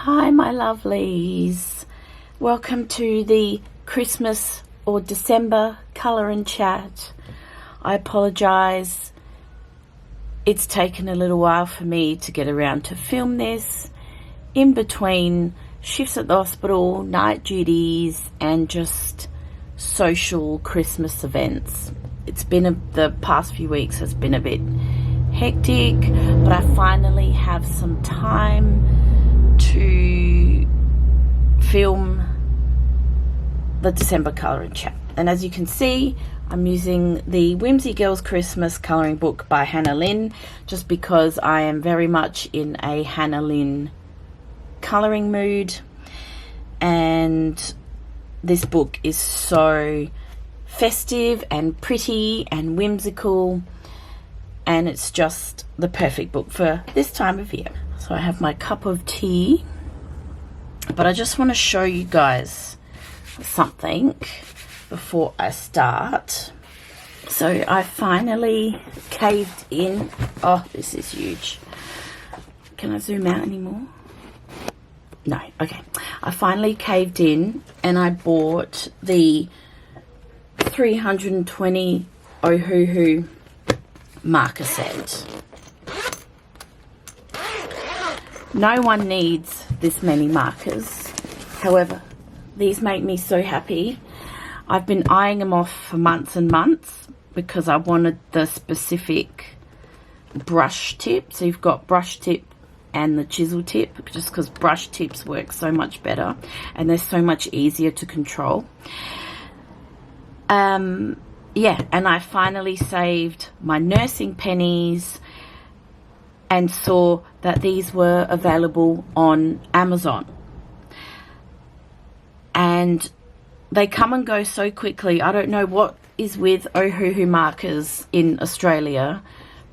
Hi my lovelies, welcome to the Christmas or December colour and chat. I apologise, it's taken a little while for me to get around to film this in between shifts at the hospital, night duties and just social Christmas events. It's been the past few weeks has been a bit hectic, but I finally have some time to film the December colour and chat. And as you can see, I'm using the Whimsy Girls Christmas colouring book by Hannah Lynn, just because I am very much in a Hannah Lynn colouring mood, and this book is so festive and pretty and whimsical, and it's just the perfect book for this time of year. So I have my cup of tea, but I just want to show you guys something before I start. So I finally caved in. Oh, this is huge. Can I zoom out anymore? No, okay. I finally caved in and I bought the 320 Ohuhu marker set. No one needs this many markers. However, these make me so happy. I've been eyeing them off for months and months because I wanted the specific brush tip. So you've got brush tip and the chisel tip, just because brush tips work so much better and they're so much easier to control. Yeah, and I finally saved my nursing pennies and saw that these were available on Amazon. And they come and go so quickly. I don't know what is with Ohuhu markers in Australia,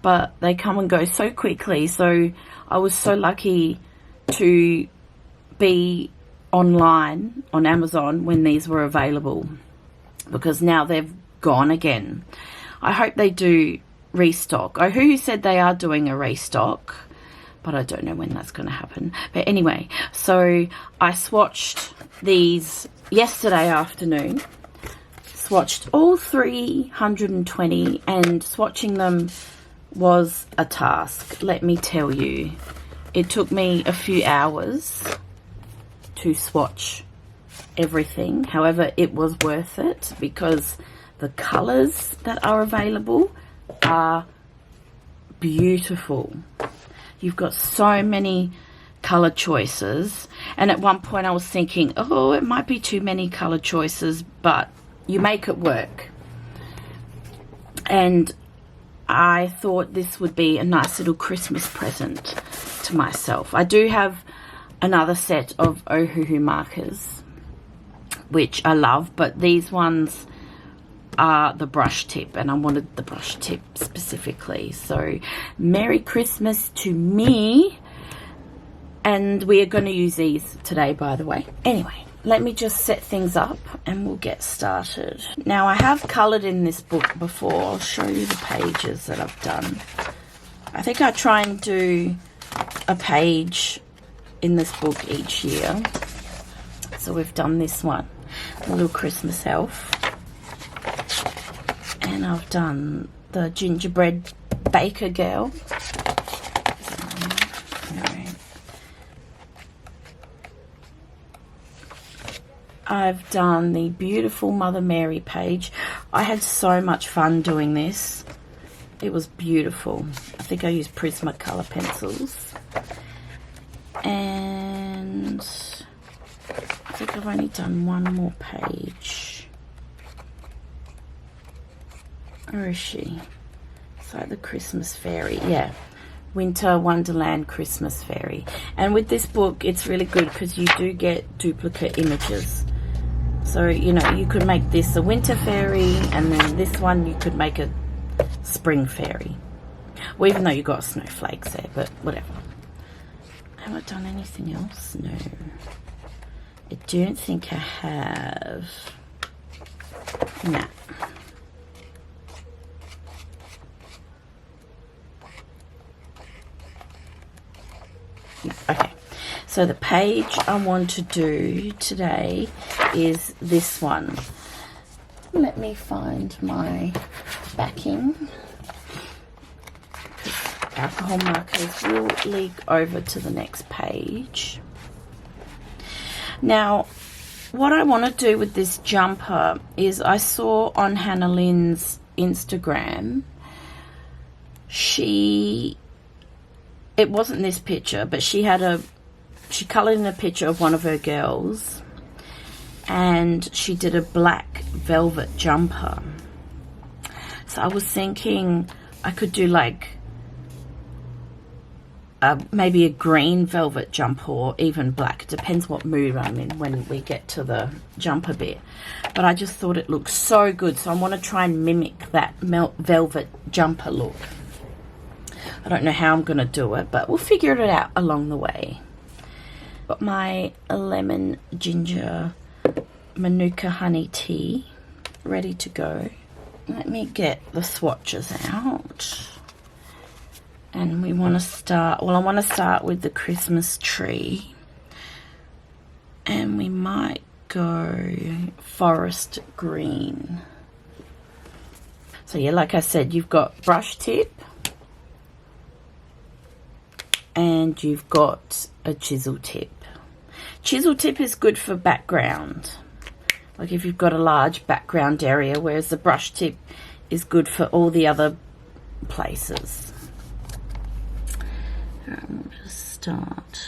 but they come and go so quickly. So I was so lucky to be online on Amazon when these were available, because now they've gone again. I hope they do restock. Ohuhu said they are doing a restock, but I don't know when that's going to happen. But anyway, so I swatched these yesterday afternoon, swatched all 320, and swatching them was a task, let me tell you. It took me a few hours to swatch everything. However, it was worth it because the colours that are available are beautiful. You've got so many color choices, and at one point I was thinking, oh, it might be too many color choices, but you make it work. And I thought this would be a nice little Christmas present to myself. I do have another set of Ohuhu markers which I love, but these ones are the brush tip, and I wanted the brush tip specifically. So Merry Christmas to me, and we are going to use these today, by the way. Anyway, let me just set things up and we'll get started. Now, I have coloured in this book before. I'll show you the pages that I've done. I think I try and do a page in this book each year. So we've done this one, the little Christmas elf. And I've done the gingerbread baker girl. I've done the beautiful Mother Mary page. I had so much fun doing this. It was beautiful. I think I used Prismacolor pencils. And I think I've only done one more page. Where is she? It's like the Christmas fairy. Yeah, Winter Wonderland Christmas Fairy. And with this book, it's really good because you do get duplicate images. So, you know, you could make this a winter fairy, and then this one you could make a spring fairy. Well, even though you got snowflakes there, but whatever. Have I done anything else? No. I don't think I have. Nah. No. Okay. So the page I want to do today is this one. Let me find my backing. Alcohol markers will leak over to the next page. Now, what I want to do with this jumper is I saw on Hannah Lynn's Instagram, it wasn't this picture, but she coloured in a picture of one of her girls, and she did a black velvet jumper. So I was thinking I could do like maybe a green velvet jumper or even black. Depends what mood I'm in when we get to the jumper bit. But I just thought it looked so good, so I want to try and mimic that velvet jumper look. I don't know how I'm going to do it, but we'll figure it out along the way. Got my lemon ginger manuka honey tea ready to go. Let me get the swatches out. And we want to start, well, I want to start with the Christmas tree. And we might go forest green. So yeah, like I said, you've got brush tip. And you've got a chisel tip. Chisel tip is good for background. Like if you've got a large background area, whereas the brush tip is good for all the other places. We'll just start.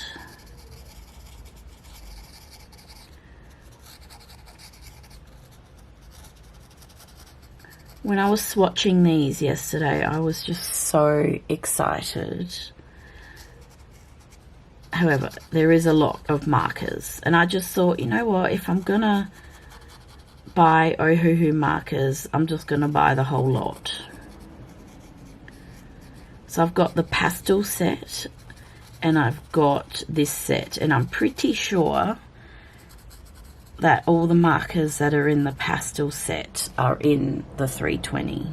When I was swatching these yesterday, I was just so excited. However, there is a lot of markers, and I just thought, you know what, if I'm gonna buy Ohuhu markers, I'm just gonna buy the whole lot. So I've got the pastel set and I've got this set, and I'm pretty sure that all the markers that are in the pastel set are in the 320.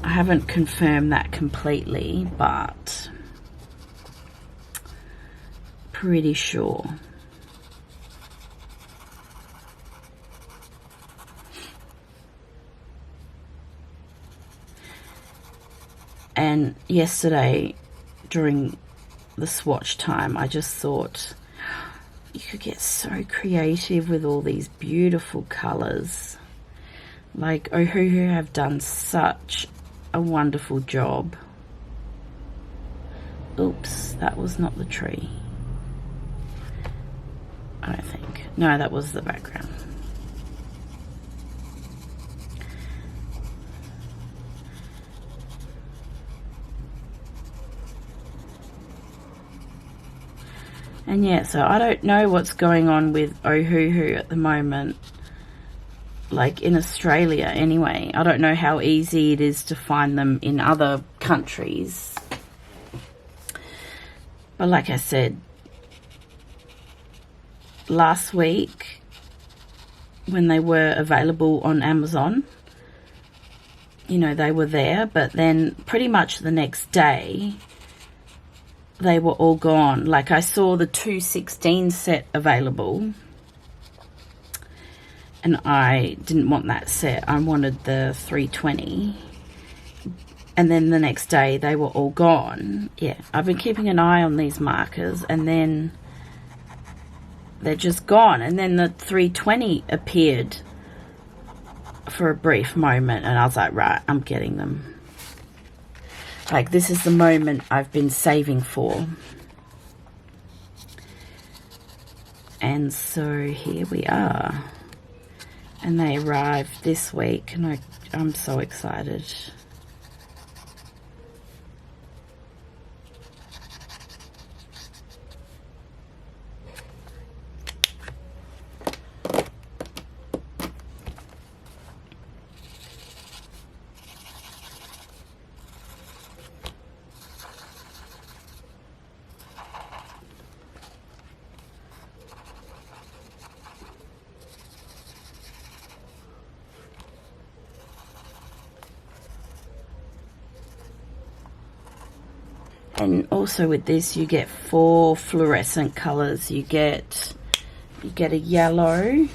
I haven't confirmed that completely, but pretty sure. And yesterday during the swatch time, I just thought you could get so creative with all these beautiful colors. Like Ohuhu have done such a wonderful job. Oops, that was not the tree. I don't think. No, that was the background. And yeah, so I don't know what's going on with Ohuhu at the moment. Like in Australia anyway. I don't know how easy it is to find them in other countries. But like I said, last week when they were available on Amazon, you know, they were there, but then pretty much the next day they were all gone. Like I saw the 216 set available and I didn't want that set. I wanted the 320. And then the next day they were all gone. Yeah, I've been keeping an eye on these markers, and then they're just gone. And then the 320 appeared for a brief moment, and I was like, right, I'm getting them. Like, this is the moment I've been saving for. And so here we are. And they arrived this week, and I'm so excited. And also with this, you get 4 fluorescent colors. You get a yellow.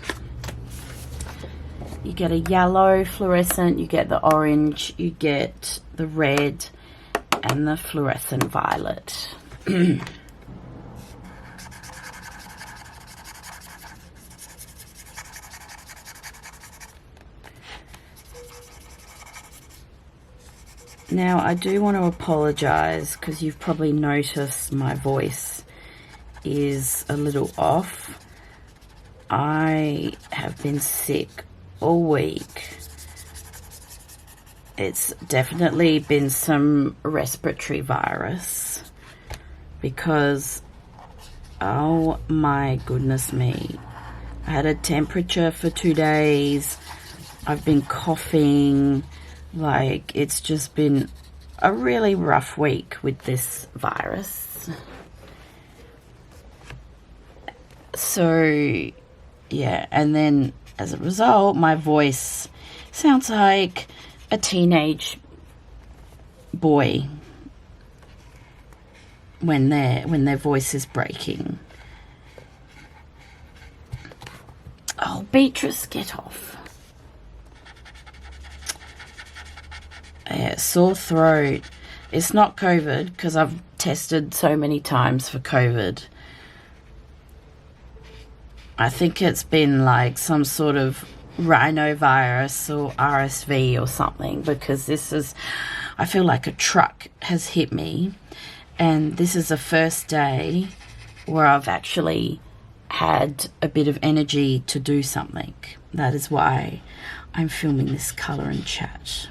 You get a yellow fluorescent, you get the orange, you get the red, and the fluorescent violet. Now, I do want to apologize because you've probably noticed my voice is a little off. I have been sick all week. It's definitely been some respiratory virus because, oh my goodness me, I had a temperature for 2 days. I've been coughing. Like, it's just been a really rough week with this virus. So yeah, and then as a result, my voice sounds like a teenage boy when their voice is breaking. Oh, Beatrice, get off. Yeah, sore throat. It's not COVID because I've tested so many times for COVID. I think it's been like some sort of rhinovirus or RSV or something, because this is, I feel like a truck has hit me, and this is the first day where I've actually had a bit of energy to do something. That is why I'm filming this colour and chat.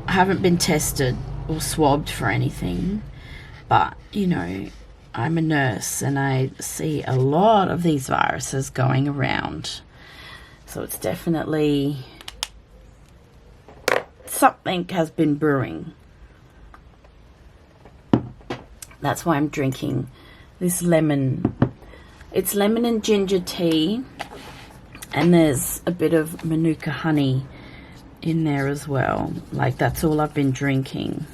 I haven't been tested or swabbed for anything, but you know, I'm a nurse and I see a lot of these viruses going around, so it's definitely something has been brewing. That's why I'm drinking this lemon. It's lemon and ginger tea, and there's a bit of manuka honey in there as well. Like, that's all I've been drinking.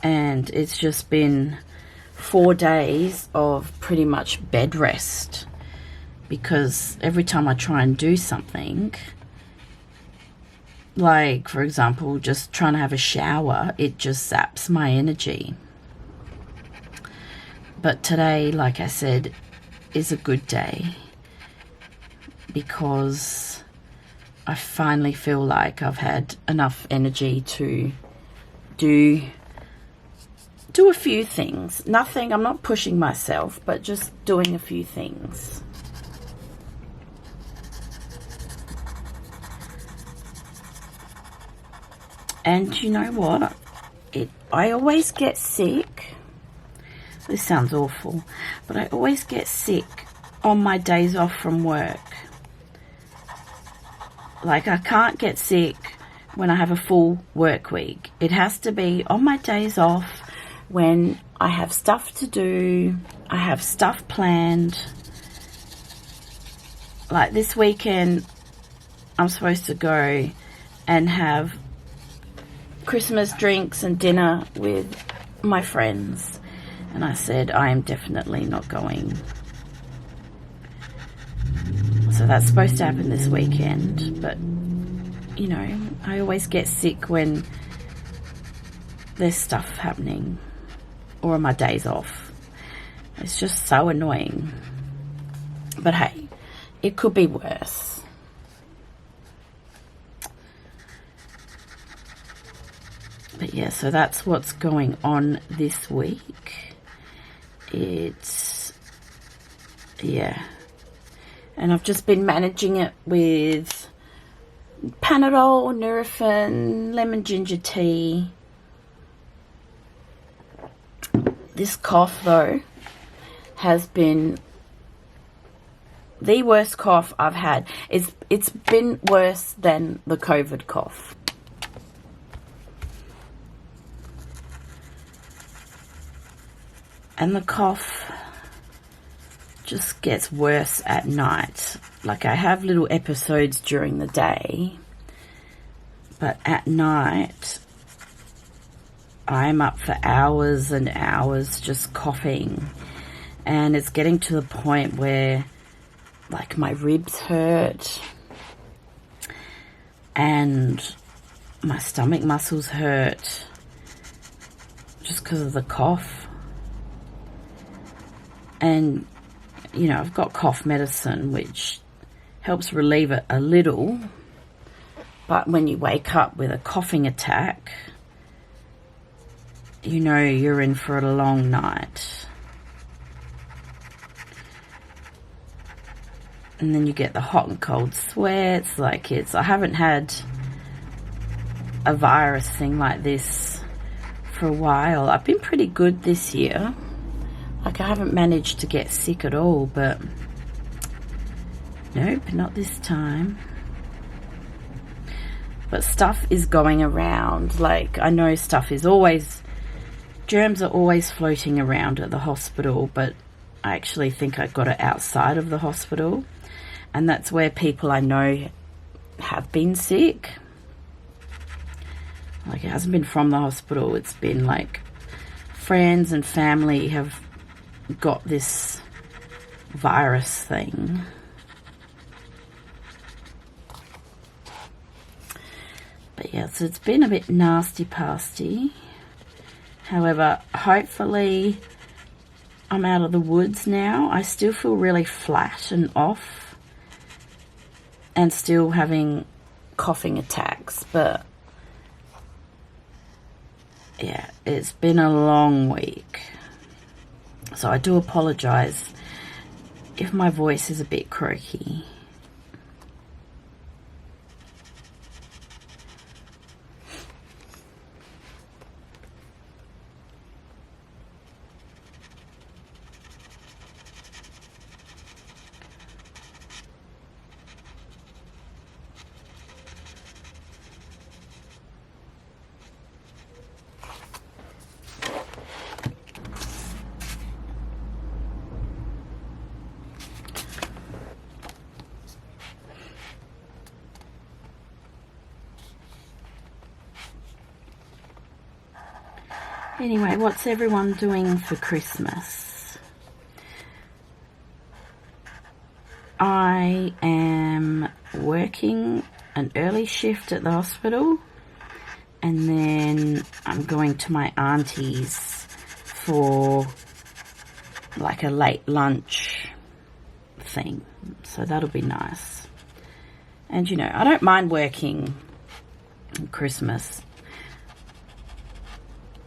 And it's just been 4 days of pretty much bed rest, because every time I try and do something, like for example just trying to have a shower, it just zaps my energy. But today, like I said, is a good day because I finally feel like I've had enough energy to do a few things. Nothing, I'm not pushing myself, but just doing a few things. And you know what? I always get sick. This sounds awful, but I always get sick on my days off from work. Like, I can't get sick when I have a full work week. It has to be on my days off when I have stuff to do, I have stuff planned. Like this weekend, I'm supposed to go and have Christmas drinks and dinner with my friends. And I said, I am definitely not going. So that's supposed to happen this weekend. But, you know, I always get sick when there's stuff happening or on my days off. It's just so annoying. But hey, it could be worse. But yeah, so that's what's going on this week. It's, yeah. And I've just been managing it with Panadol, Nurofen, lemon ginger tea. This cough, though, has been the worst cough I've had. It's been worse than the COVID cough. And the cough just gets worse at night. Like, I have little episodes during the day, but at night I'm up for hours and hours just coughing, and it's getting to the point where like my ribs hurt and my stomach muscles hurt just because of the cough. And you know, I've got cough medicine which helps relieve it a little, but when you wake up with a coughing attack, you know you're in for a long night. And then you get the hot and cold sweats. Like, I haven't had a virus thing like this for a while. I've been pretty good this year. Like, I haven't managed to get sick at all, but nope, not this time. But stuff is going around. Like, I know germs are always floating around at the hospital, but I actually think I got it outside of the hospital. And that's where people I know have been sick. Like, it hasn't been from the hospital. It's been like friends and family have got this virus thing. But yeah, so it's been a bit nasty-pasty. However, hopefully I'm out of the woods now. I still feel really flat and off and still having coughing attacks, but yeah, it's been a long week. So I do apologize if my voice is a bit croaky. Anyway, what's everyone doing for Christmas? I am working an early shift at the hospital, and then I'm going to my auntie's for like a late lunch thing. So that'll be nice. And you know, I don't mind working on Christmas,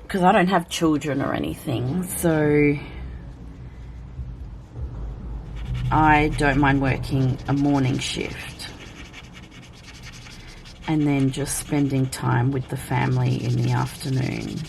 because I don't have children or anything, so I don't mind working a morning shift and then just spending time with the family in the afternoon.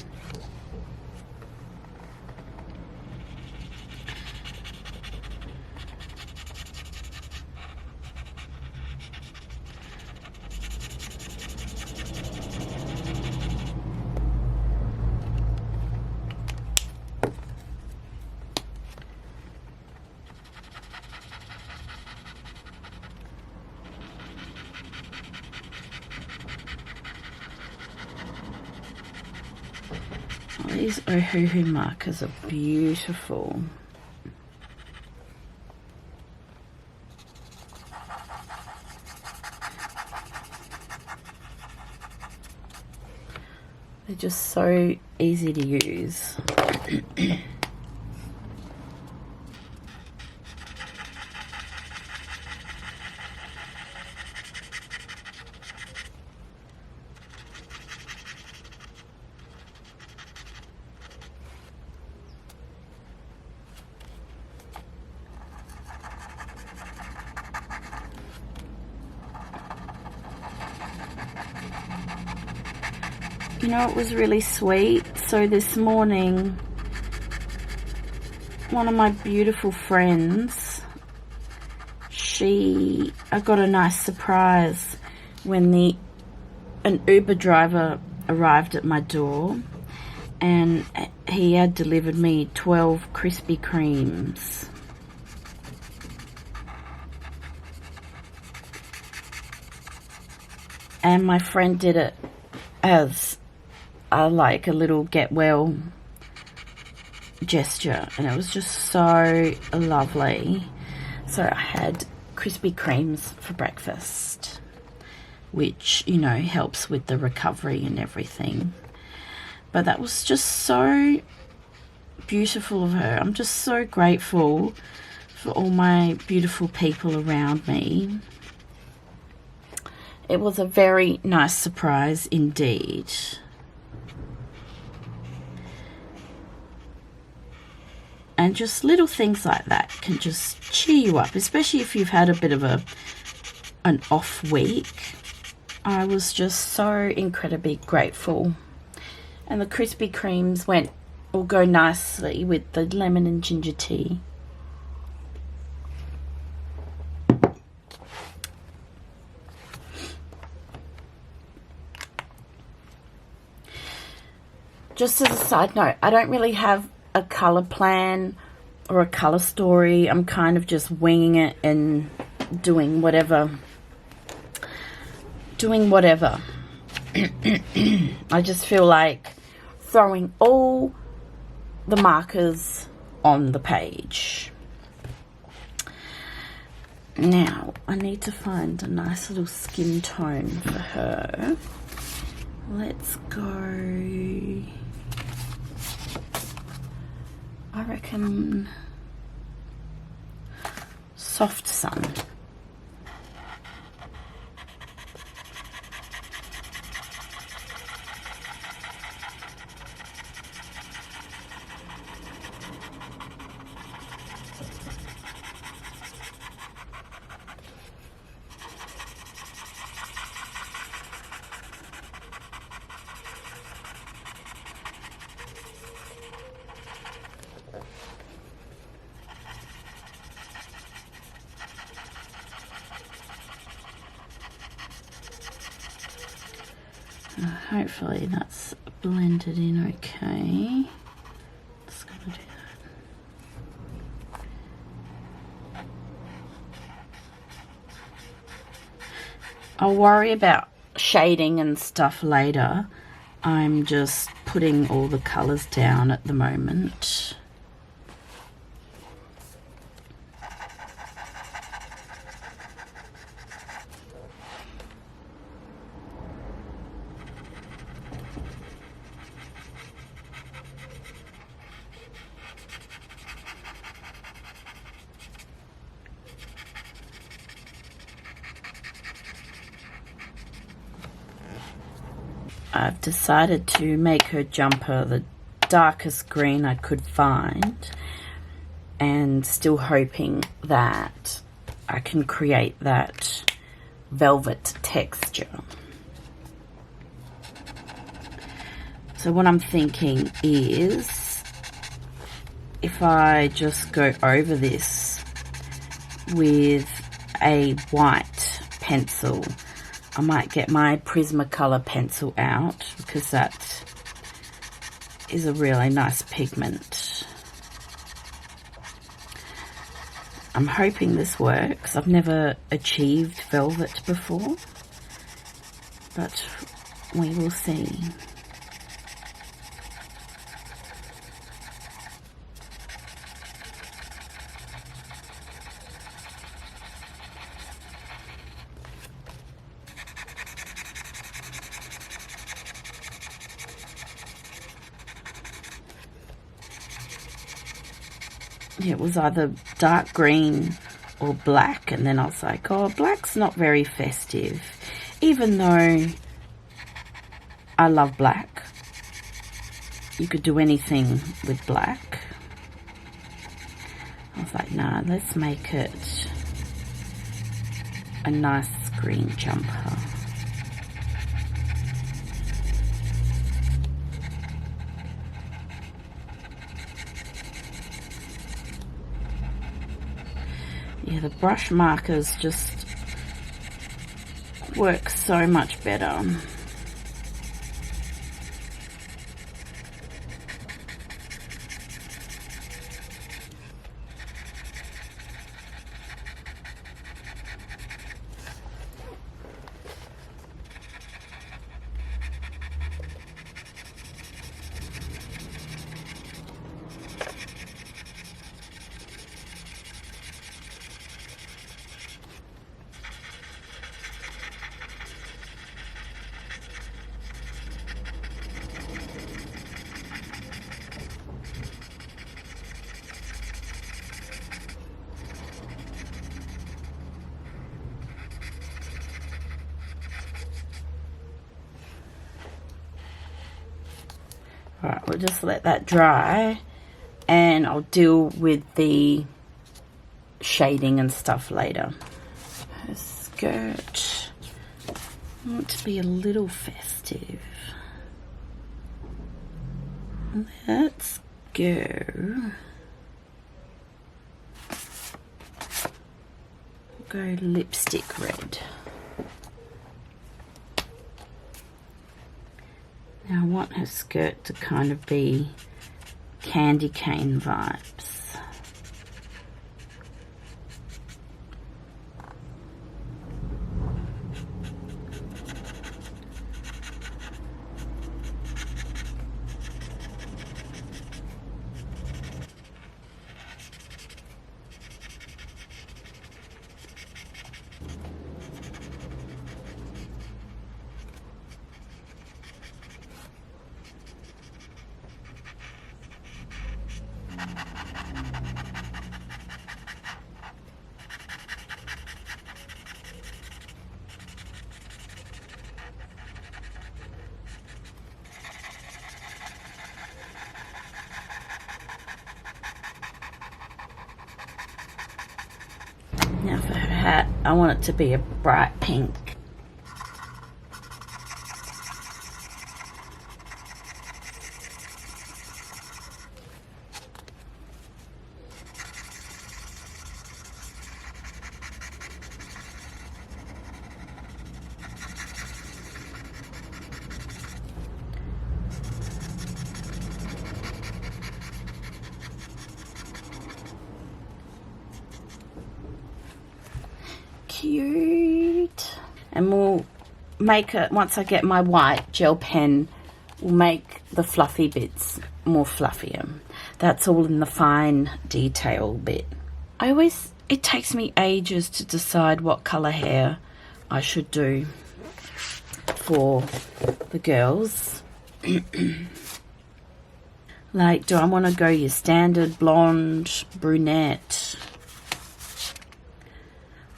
These Ohuhu markers are beautiful. They're just so easy to use. You know, it was really sweet. So this morning, one of my beautiful friends, I got a nice surprise when an Uber driver arrived at my door, and he had delivered me 12 Krispy Kremes. and my friend did it as like a little get well gesture, and it was just so lovely. So I had Krispy Kremes for breakfast, which, you know, helps with the recovery and everything. But that was just so beautiful of her. I'm just so grateful for all my beautiful people around me. It was a very nice surprise indeed. And just little things like that can just cheer you up, especially if you've had a bit of an off week. I was just so incredibly grateful. And the Krispy Kremes will go nicely with the lemon and ginger tea. Just as a side note, I don't really have a colour plan or a colour story. I'm kind of just winging it and doing whatever. I just feel like throwing all the markers on the page. Now, I need to find a nice little skin tone for her. Let's go... I reckon soft sun. Hopefully that's blended in okay. Just gonna do that. I'll worry about shading and stuff later. I'm just putting all the colours down at the moment. I've decided to make her jumper the darkest green I could find, and still hoping that I can create that velvet texture. So what I'm thinking is, if I just go over this with a white pencil, I might get my Prismacolor pencil out, because that is a really nice pigment. I'm hoping this works. I've never achieved velvet before, but we will see. It was either dark green or black, and then I was like, oh, black's not very festive, even though I love black. You could do anything with black. I was like, nah, let's make it a nice green jumper. Yeah, the brush markers just work so much better. Alright, we'll just let that dry and I'll deal with the shading and stuff later. Her skirt, I want to be a little festive. Let's go. Go lipstick red. Now I want her skirt to kind of be candy cane vibes. Now for her hat, I want it to be a bright pink. Cute. And we'll make it, once I get my white gel pen, we'll make the fluffy bits more fluffier. That's all in the fine detail bit. It takes me ages to decide what colour hair I should do for the girls. Like, do I want to go your standard blonde, brunette?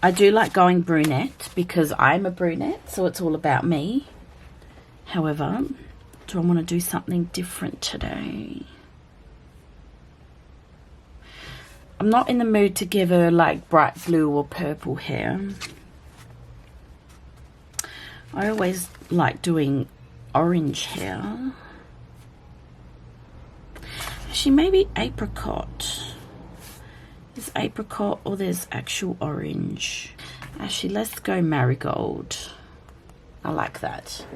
I do like going brunette because I'm a brunette, so it's all about me. However, do I want to do something different today? I'm not in the mood to give her like bright blue or purple hair. I always like doing orange hair. Actually, maybe apricot. There's apricot or there's actual orange. Actually, let's go marigold. I like that.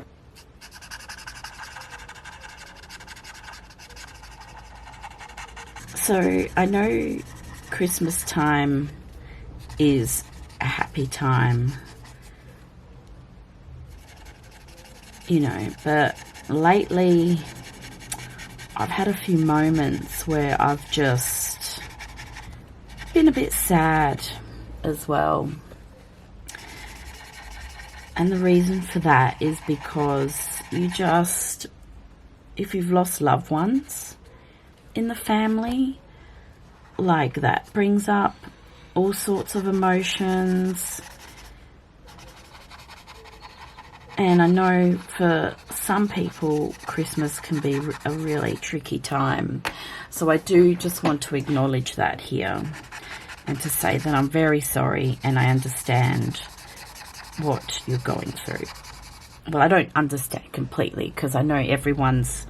So I know Christmas time is a happy time, you know, but lately I've had a few moments where I've just been a bit sad as well. And the reason for that is because if you've lost loved ones in the family, like, that brings up all sorts of emotions. And I know for some people Christmas can be a really tricky time. So I do just want to acknowledge that here and to say that I'm very sorry and I understand what you're going through. Well, I don't understand completely because I know everyone's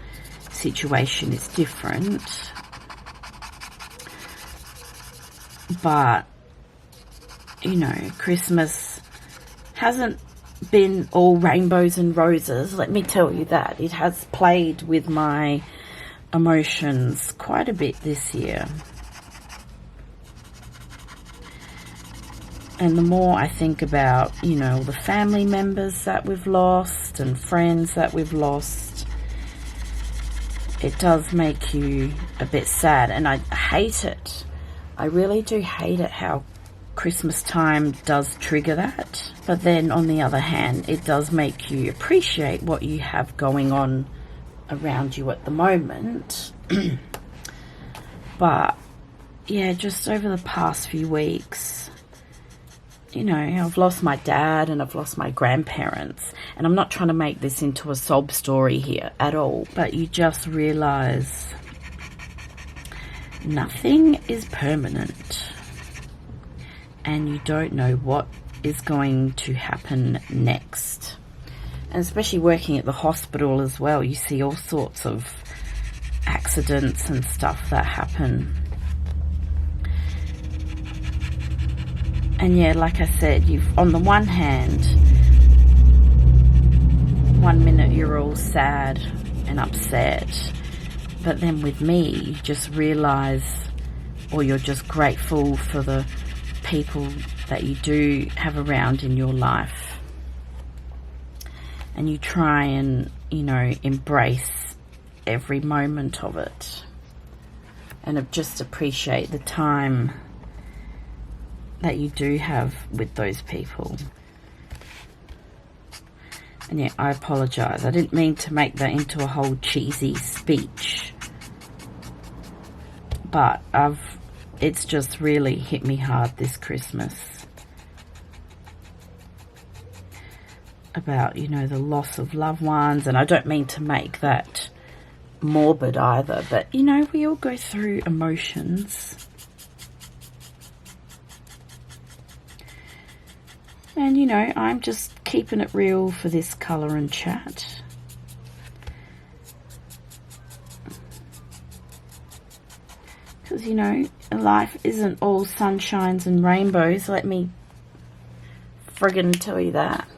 situation is different. But, you know, Christmas hasn't been all rainbows and roses, let me tell you that. It has played with my emotions quite a bit this year. And the more I think about, you know, the family members that we've lost and friends that we've lost, it does make you a bit sad. And I hate it. I really do hate it how Christmas time does trigger that. But then on the other hand, it does make you appreciate what you have going on around you at the moment. But yeah, just over the past few weeks, you know, I've lost my dad and I've lost my grandparents. And I'm not trying to make this into a sob story here at all. But you just realise nothing is permanent. And you don't know what is going to happen next. And especially working at the hospital as well, you see all sorts of accidents and stuff that happen. And yeah, like I said, you've, on the one hand, 1 minute you're all sad and upset, but then with me, you just realise, or you're just grateful for the people that you do have around in your life. And you try and, you know, embrace every moment of it. And just appreciate the time that you do have with those people. And yeah, I apologise. I didn't mean to make that into a whole cheesy speech. But it's just really hit me hard this Christmas. About, you know, the loss of loved ones. And I don't mean to make that morbid either. But, you know, we all go through emotions. And, you know, I'm just keeping it real for this colour and chat. Because, you know, life isn't all sunshines and rainbows. Let me friggin' tell you that.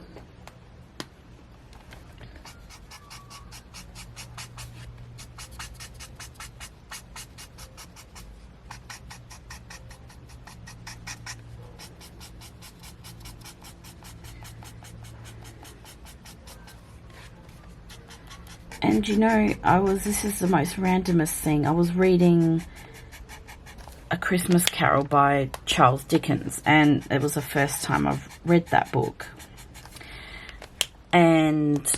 And you know, this is the most randomest thing. I was reading A Christmas Carol by Charles Dickens, and it was the first time I've read that book. And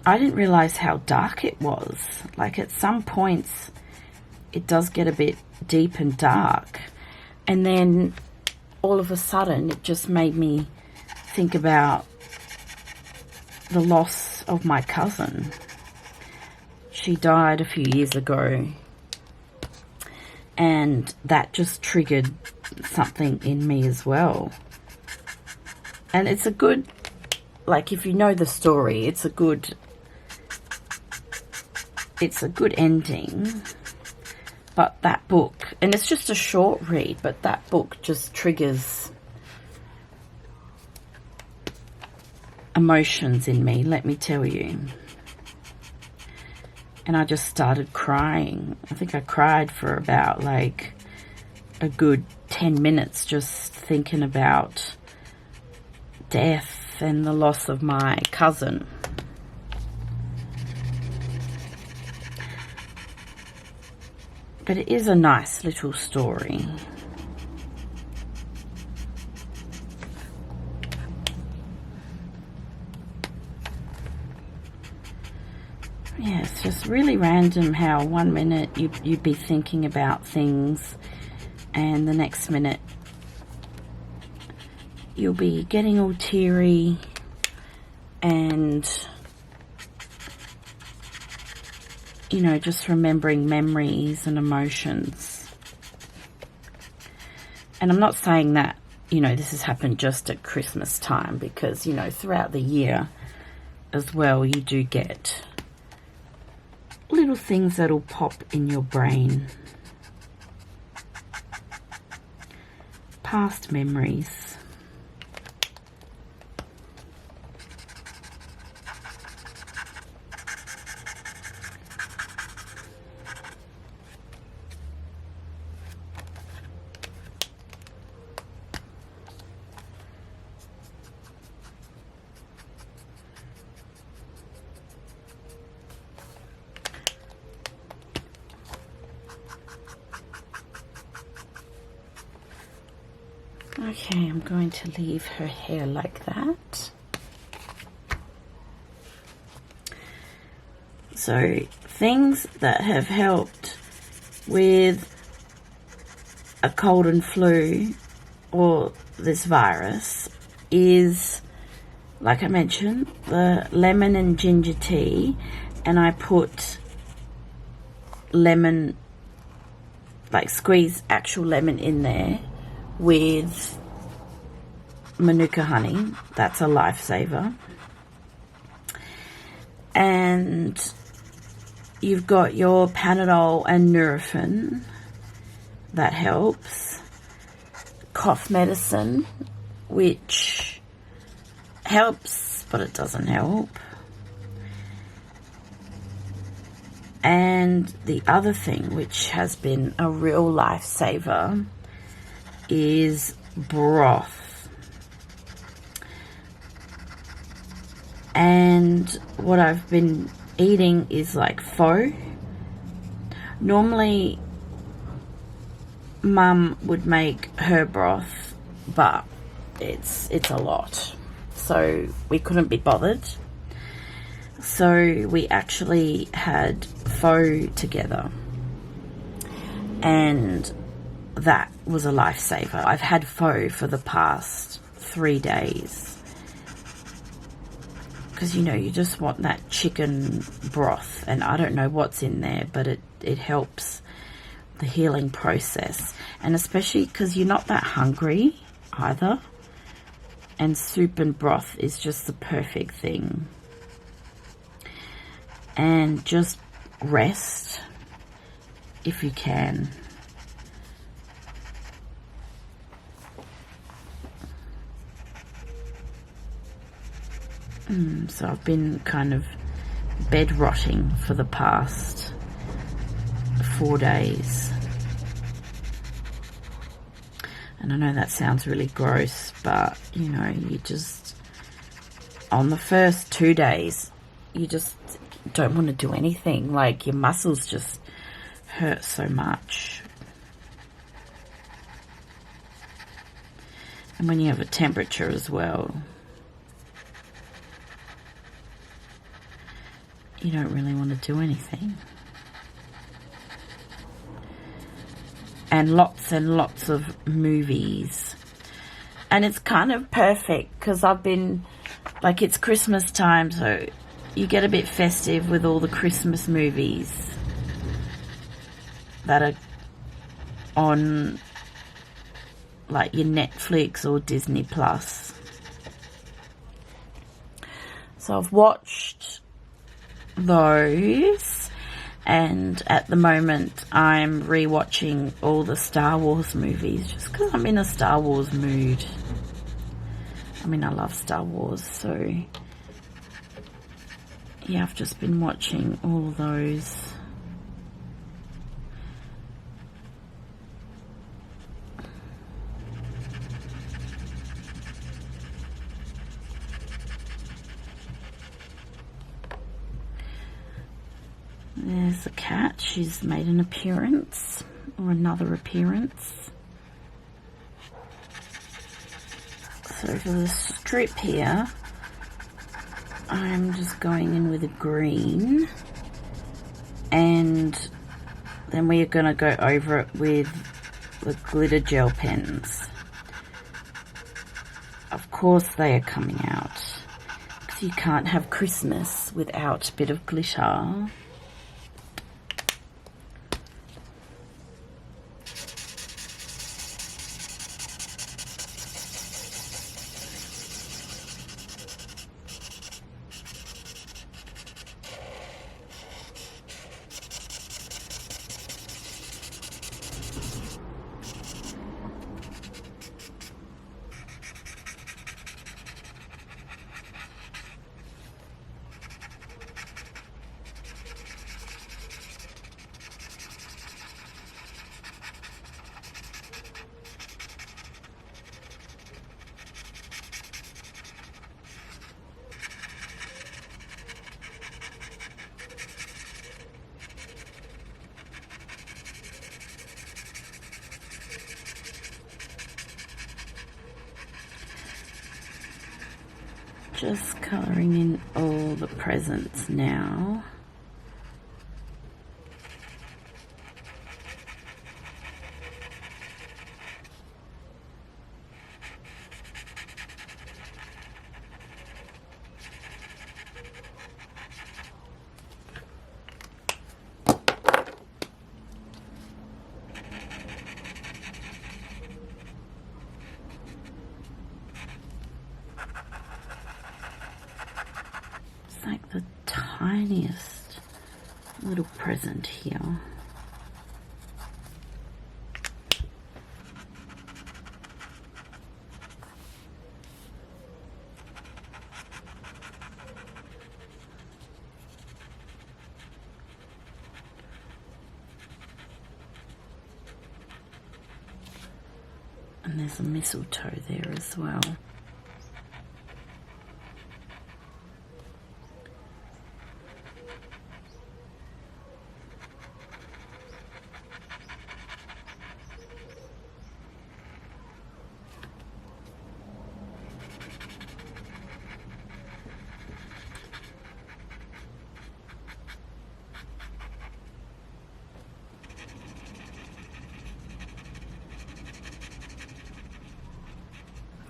I didn't realise how dark it was. Like, at some points, it does get a bit deep and dark. And then, all of a sudden, it just made me think about the loss of my cousin. She died a few years ago, and that just triggered something in me as well. And it's a good, like, if you know the story, it's a good ending. But that book, and it's just a short read, but that book just triggers emotions in me, let me tell you. And I just started crying. I think I cried for about like a good 10 minutes just thinking about death and the loss of my cousin. But it is a nice little story. Yeah, it's just really random how 1 minute you'd be thinking about things, and the next minute you'll be getting all teary and, you know, just remembering memories and emotions. And I'm not saying that, you know, this has happened just at Christmas time, because, you know, throughout the year as well, you do get little things that'll pop in your brain. Past memories. Okay, I'm going to leave her hair like that. So, things that have helped with a cold and flu or this virus is, like I mentioned, the lemon and ginger tea, and I put lemon, like squeeze actual lemon in there with manuka honey. That's a lifesaver. And you've got your Panadol and Nurofen. That helps. Cough medicine, which helps, but it doesn't help. And the other thing, which has been a real lifesaver, is broth. And what I've been eating is like pho. Normally, Mum would make her broth, but it's a lot, so we couldn't be bothered. So we actually had pho together, and that was a lifesaver. I've had pho for the past 3 days because, you know, you just want that chicken broth, and I don't know what's in there, but it helps the healing process, and especially because you're not that hungry either, and soup and broth is just the perfect thing. And just rest if you can. So I've been kind of bed rotting for the past 4 days. And I know that sounds really gross, but you know, you just, on the first 2 days, you just don't want to do anything. Like, your muscles just hurt so much. And when you have a temperature as well, you don't really want to do anything. And lots of movies. And it's kind of perfect because I've been, like, it's Christmas time, so you get a bit festive with all the Christmas movies that are on, like, your Netflix or Disney Plus. So I've watched those, and at the moment I'm rewatching all the Star Wars movies just because I'm in a Star Wars mood. I mean, I love Star Wars, so yeah, I've just been watching all those. There's a cat. She's made an appearance, or another appearance. So for the strip here, I'm just going in with a green, and then we are going to go over it with the glitter gel pens. Of course they are coming out, because you can't have Christmas without a bit of glitter. Just colouring in all the presents now. tiniest little present here. And there's a mistletoe there as well.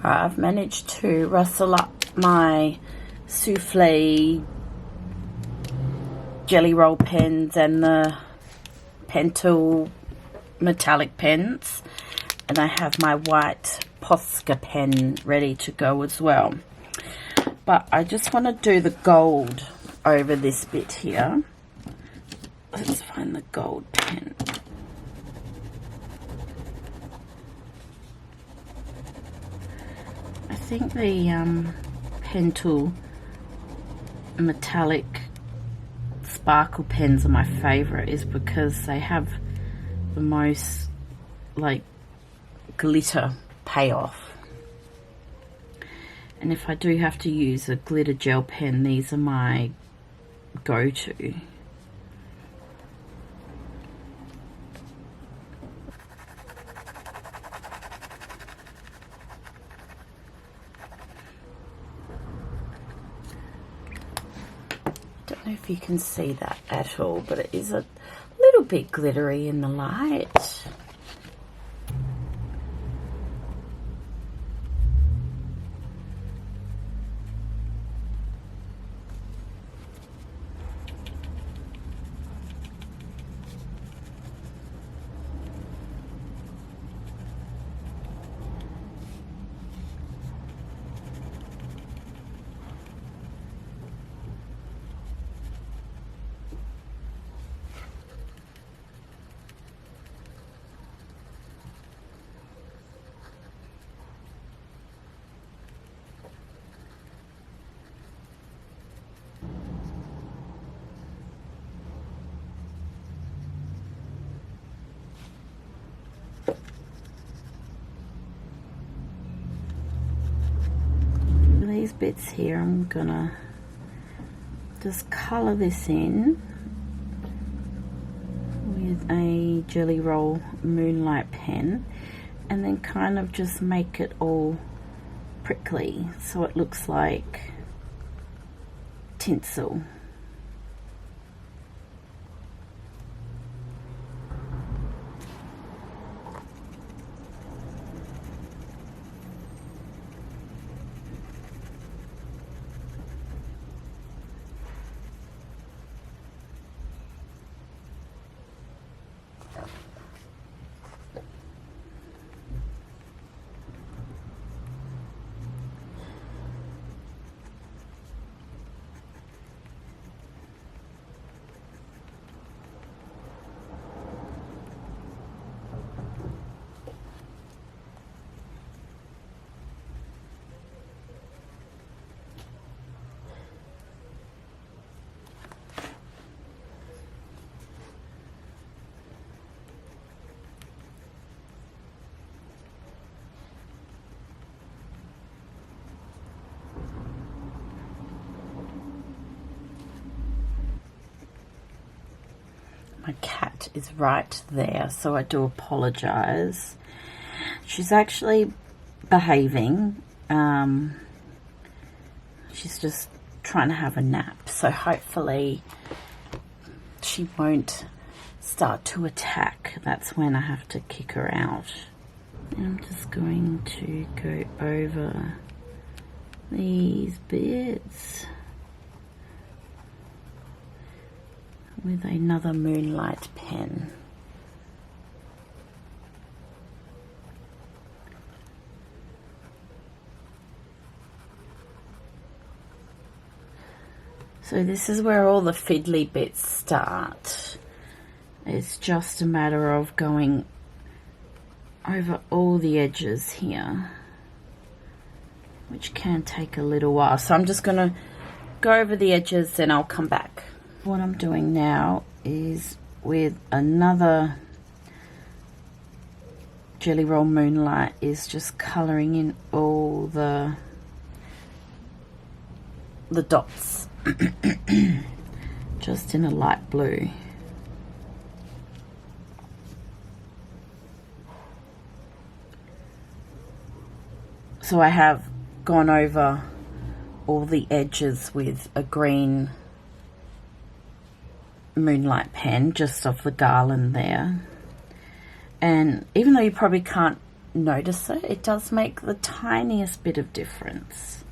I've managed to rustle up my souffle jelly roll pens and the Pentel metallic pens, and I have my white Posca pen ready to go as well. But I just want to do the gold over this bit here. Let's find the gold pen. I think the Pentel metallic sparkle pens are my favourite, is because they have the most like glitter payoff. And if I do have to use a glitter gel pen, these are my go-to. Don't know if you can see that at all, but it is a little bit glittery in the light. These bits here, I'm gonna just colour this in with a Jelly Roll Moonlight pen, and then kind of just make it all prickly so it looks like tinsel. My cat is right there, so I do apologise. She's actually behaving. She's just trying to have a nap, so hopefully she won't start to attack. That's when I have to kick her out. I'm just going to go over these bits with another Moonlight pen. So this is where all the fiddly bits start. It's just a matter of going over all the edges here, which can take a little while. So I'm just going to go over the edges, then I'll come back. What I'm doing now is with another Jelly Roll Moonlight is just colouring in all the dots just in a light blue. So I have gone over all the edges with a green Moonlight pen just off the garland there. And even though you probably can't notice it, it does make the tiniest bit of difference.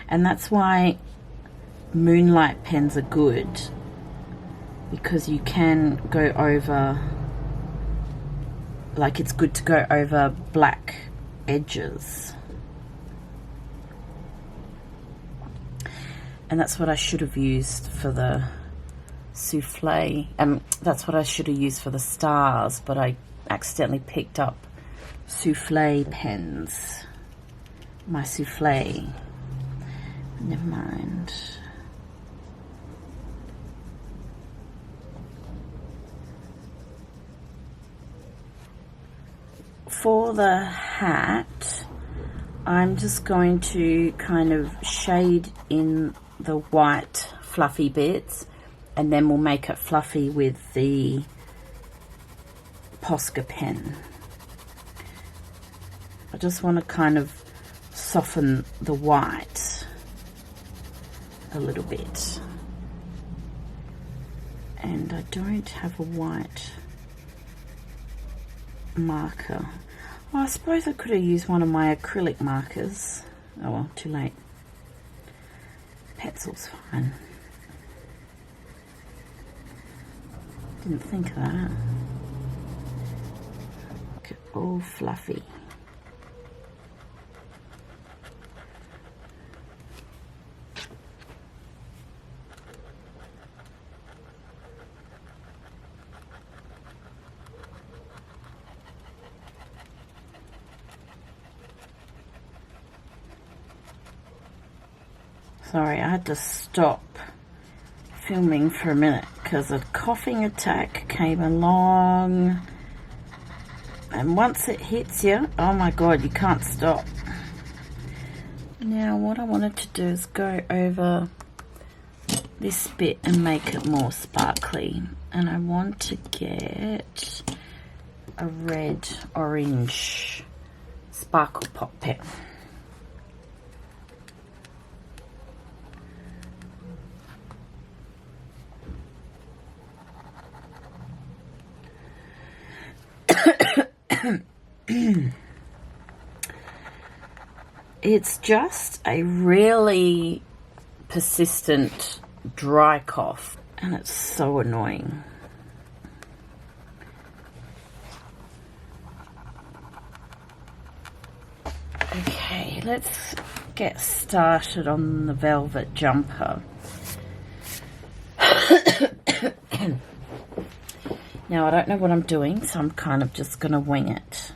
And that's why Moonlight pens are good, because you can go over, like it's good to go over black edges. And that's what I should have used for the souffle. That's what I should have used for the stars, but I accidentally picked up souffle pens. My souffle. Never mind. For the hat, I'm just going to kind of shade in the white fluffy bits, and then we'll make it fluffy with the Posca pen. I just want to kind of soften the white a little bit. And I don't have a white marker. Oh, I suppose I could have used one of my acrylic markers. Oh well, too late. Pencil's fine. Didn't think of that. Look, all fluffy. Sorry, I had to stop filming for a minute because a coughing attack came along, and once it hits you, oh my god, you can't stop. Now what I wanted to do is go over this bit and make it more sparkly, and I want to get a red orange sparkle pop pen. It's just a really persistent dry cough, and it's so annoying. Okay, let's get started on the velvet jumper. Now, I don't know what I'm doing, so I'm kind of just going to wing it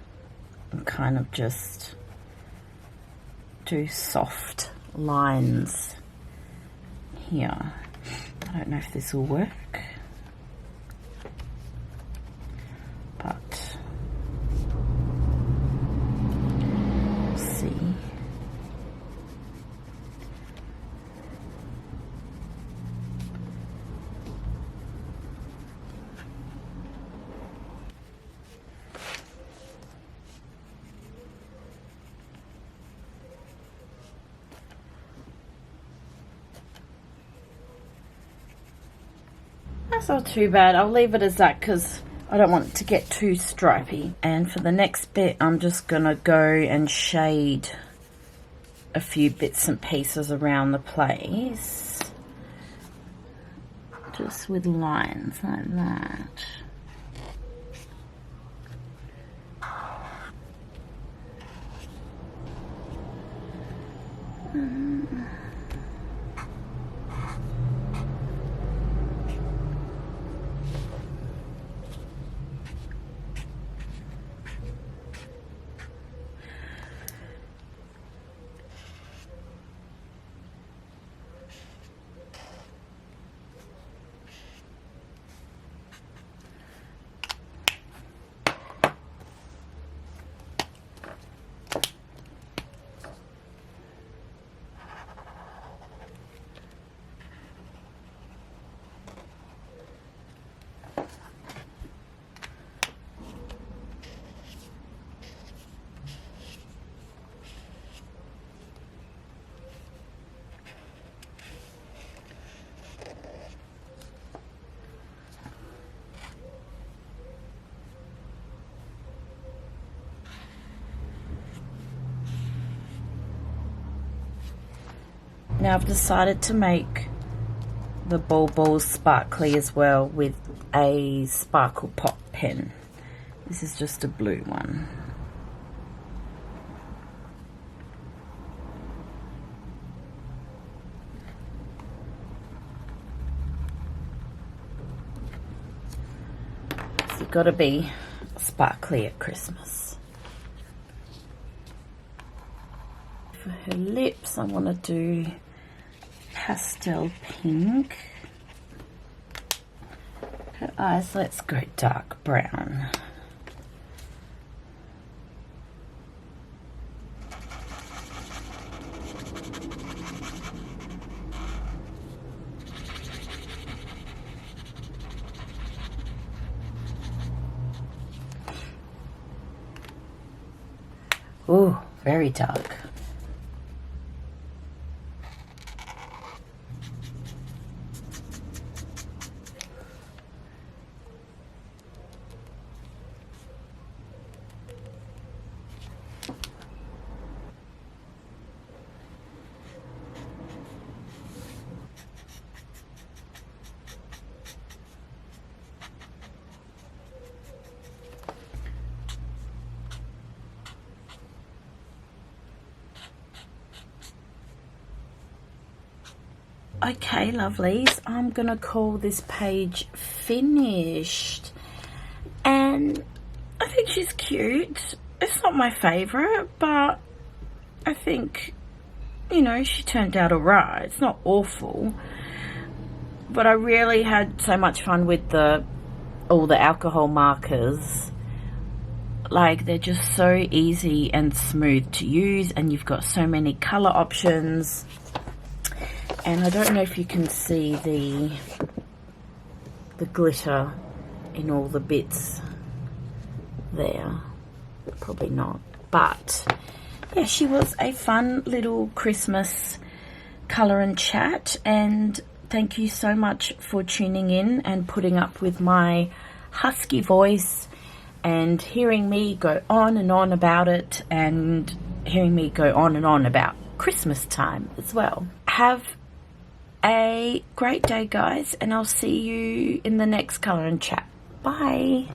and kind of just do soft lines here. I don't know if this will work, but we'll see. That's not too bad. I'll leave it as that because I don't want it to get too stripy. And for the next bit, I'm just going to go and shade a few bits and pieces around the place. Just with lines like that. Now I've decided to make the balls sparkly as well with a sparkle pop pen. This is just a blue one. So you've got to be sparkly at Christmas. For her lips, I want to do pastel pink. Her eyes, let's go dark brown. Ooh, very dark. Okay, lovelies, I'm gonna call this page finished. And I think she's cute. It's not my favorite, but I think, you know, she turned out alright. It's not awful, but I really had so much fun with all the alcohol markers. Like, they're just so easy and smooth to use, and you've got so many color options. And I don't know if you can see the glitter in all the bits there. Probably not. But yeah, she was a fun little Christmas colour and chat. And thank you so much for tuning in and putting up with my husky voice and hearing me go on and on about it, and hearing me go on and on about Christmas time as well. Have a great day, guys, and I'll see you in the next colour and chat. Bye.